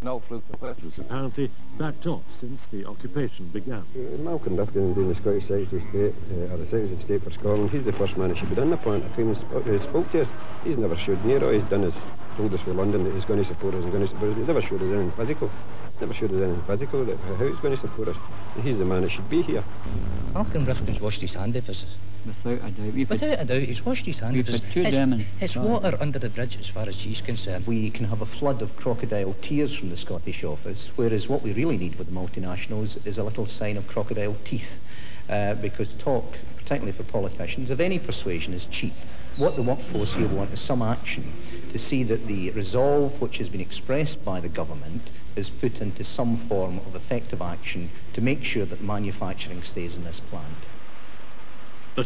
No fluke the first. Was apparently backed off since the occupation began. Malcolm Rifkin being the Scottish Secretary of State, or the Secretary of State for Scotland, he's the first man that should be done the plant. I came and spoke to us. He's never showed near all he's done is told us for London that he's going to support us and going to support us. He's never showed us anything physical. Never showed us anything physical, that how he's going to support us. And he's the man that should be here. Malcolm Rifkin's washed his hand of us. Without a doubt. Without a doubt, he's washed his hand. It's water under the bridge as far as she's concerned. We can have a flood of crocodile tears from the Scottish office, whereas what we really need with the multinationals is a little sign of crocodile teeth, because talk, particularly for politicians, of any persuasion is cheap. What the workforce here want is some action to see that the resolve which has been expressed by the government is put into some form of effective action to make sure that manufacturing stays in this plant.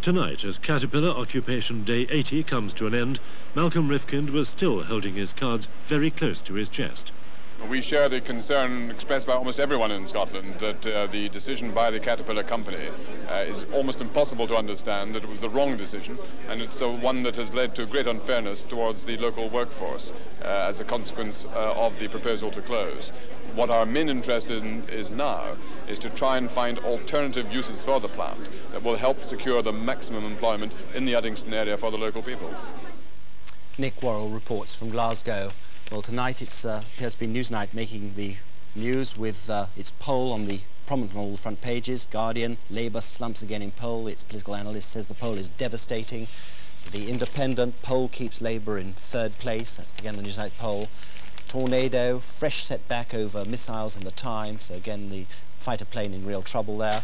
Tonight, as Caterpillar Occupation Day 80 comes to an end, Malcolm Rifkind was still holding his cards very close to his chest. We share the concern expressed by almost everyone in Scotland that the decision by the Caterpillar company is almost impossible to understand, that it was the wrong decision, and it's one that has led to great unfairness towards the local workforce as a consequence of the proposal to close. What our main interest in is now is to try and find alternative uses for the plant that will help secure the maximum employment in the Uddingston area for the local people. Nick Worrell reports from Glasgow. Well, tonight it appears to be Newsnight making the news with its poll on the prominent on all the front pages. Guardian, Labour slumps again in poll. Its political analyst says the poll is devastating. The Independent poll keeps Labour in third place. That's again the Newsnight poll. Tornado, fresh setback over missiles in the Times. So again, the fighter plane in real trouble there.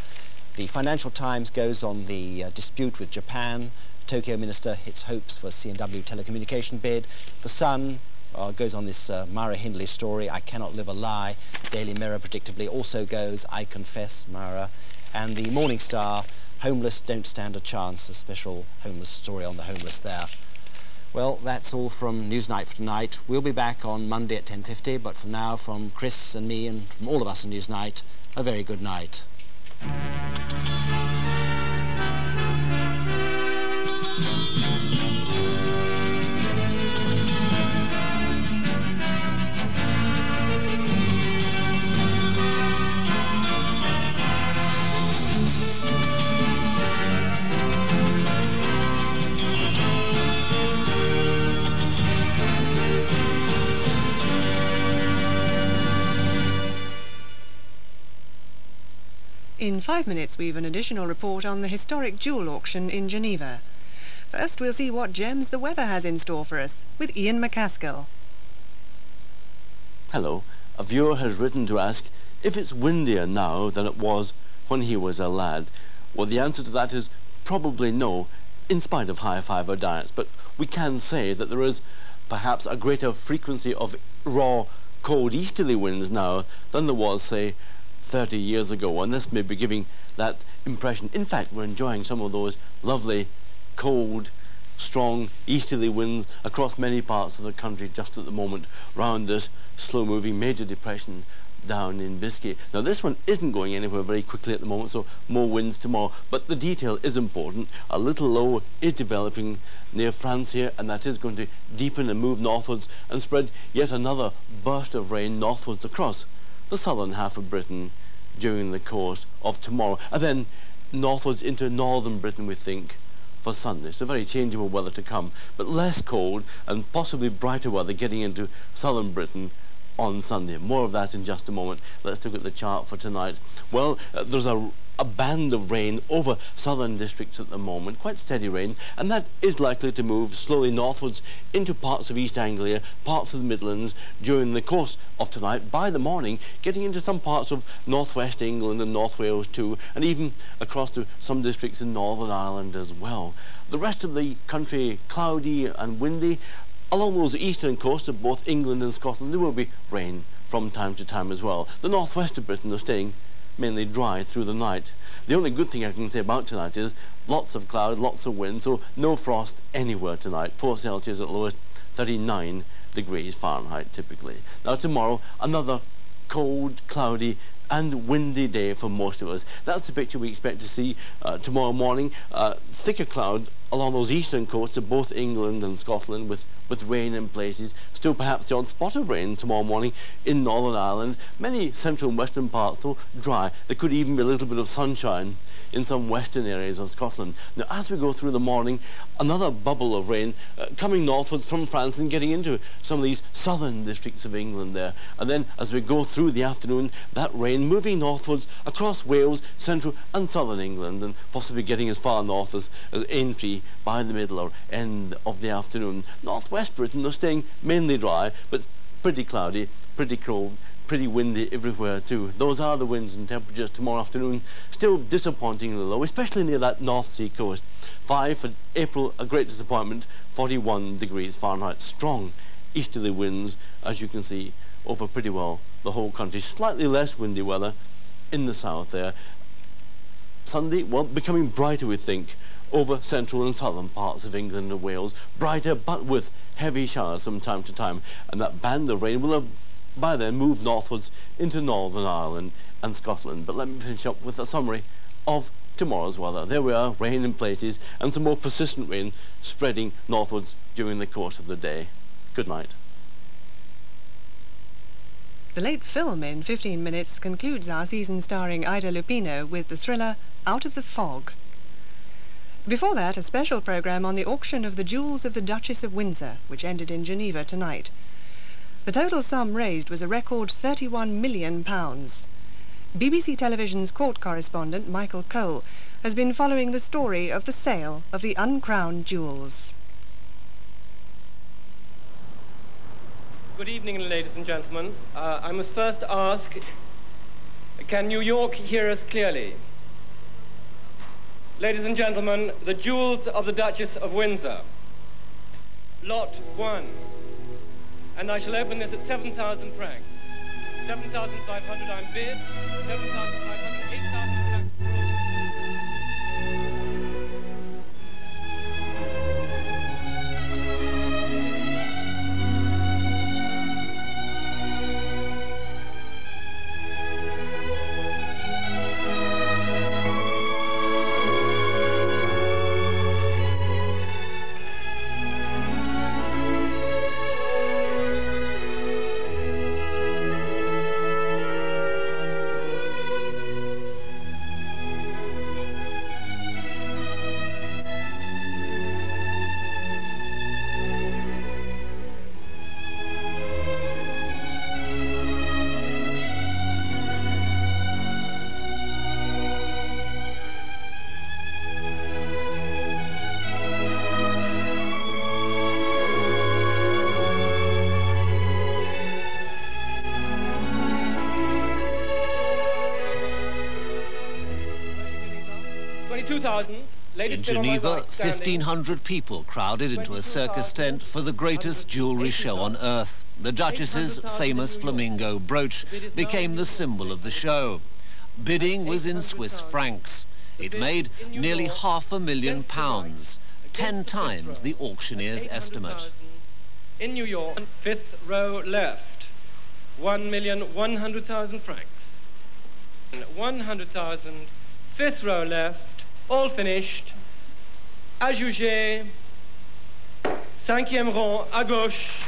The Financial Times goes on the dispute with Japan. Tokyo minister hits hopes for C&W telecommunication bid. The Sun goes on this Myra Hindley story, I cannot live a lie. Daily Mirror predictably also goes, I confess, Myra. And the Morning Star, homeless don't stand a chance, a special homeless story on the homeless there. Well, that's all from Newsnight for tonight. We'll be back on Monday at 10:50, but for now, from Chris and me and from all of us in Newsnight, a very good night. In 5 minutes, we've an additional report on the historic jewel auction in Geneva. First, we'll see what gems the weather has in store for us with Ian McCaskill. Hello. A viewer has written to ask if it's windier now than it was when he was a lad. Well, the answer to that is probably no, in spite of high-fibre diets. But we can say that there is perhaps a greater frequency of raw, cold easterly winds now than there was, say, 30 years ago, and this may be giving that impression. In fact, we're enjoying some of those lovely, cold, strong easterly winds across many parts of the country just at the moment round this slow-moving major depression down in Biscay. Now, this one isn't going anywhere very quickly at the moment, so more winds tomorrow, but the detail is important. A little low is developing near France here, and that is going to deepen and move northwards and spread yet another burst of rain northwards across the southern half of Britain during the course of tomorrow, and then northwards into northern Britain, we think, for Sunday. So very changeable weather to come, but less cold and possibly brighter weather getting into southern Britain on Sunday. More of that in just a moment. Let's look at the chart for tonight. Well, there's a band of rain over southern districts at the moment, quite steady rain, and that is likely to move slowly northwards into parts of East Anglia, parts of the Midlands during the course of tonight. By the morning, getting into some parts of northwest England and North Wales too, and even across to some districts in Northern Ireland as well. The rest of the country cloudy and windy. Along those eastern coasts of both England and Scotland, there will be rain from time to time as well. The northwest of Britain are staying mainly dry through the night. The only good thing I can say about tonight is lots of cloud, lots of wind, so no frost anywhere tonight. 4 Celsius at lowest, 39 degrees Fahrenheit typically. Now tomorrow, another cold, cloudy and windy day for most of us. That's the picture we expect to see tomorrow morning. Thicker cloud along those eastern coasts of both England and Scotland with with rain in places, still perhaps the odd spot of rain tomorrow morning in Northern Ireland. Many central and western parts, though, dry. There could even be a little bit of sunshine in some western areas of Scotland. Now, as we go through the morning, another bubble of rain coming northwards from France and getting into some of these southern districts of England there. And then, as we go through the afternoon, that rain moving northwards across Wales, central and southern England, and possibly getting as far north as Aintree by the middle or end of the afternoon. Northwest Britain, though, staying mainly dry, but pretty cloudy, pretty cold, pretty windy everywhere too. Those are the winds and temperatures tomorrow afternoon. Still disappointingly low, especially near that North Sea coast. 5 for April, a great disappointment, 41 degrees Fahrenheit. Strong easterly winds, as you can see, over pretty well the whole country. Slightly less windy weather in the south there. Sunday, well, becoming brighter, we think, over central and southern parts of England and Wales. Brighter, but with heavy showers from time to time. And that band of rain will have by then moved northwards into Northern Ireland and Scotland. But let me finish up with a summary of tomorrow's weather. There we are, rain in places and some more persistent rain spreading northwards during the course of the day. Good night. The late film in 15 minutes concludes our season starring Ida Lupino with the thriller Out of the Fog. Before that, a special programme on the auction of the jewels of the Duchess of Windsor, which ended in Geneva tonight. The total sum raised was a record £31 million. BBC Television's court correspondent Michael Cole has been following the story of the sale of the Uncrowned Jewels. Good evening, ladies and gentlemen. I must first ask, can New York hear us clearly? Ladies and gentlemen, the jewels of the Duchess of Windsor. Lot 1. And I shall open this at 7,000 francs. 7,500 I'm bid, 7,500, 8,000 francs. In Geneva, 1,500 people crowded into a circus tent for the greatest jewellery show on earth. The Duchess's famous flamingo brooch became the symbol of the show. Bidding was in Swiss francs. It made nearly £500,000, 10 times the auctioneer's estimate. In New York, 5th row left, 1,100,000 francs. 100,000, 5th row left, all finished. À juger, 5e rang à gauche.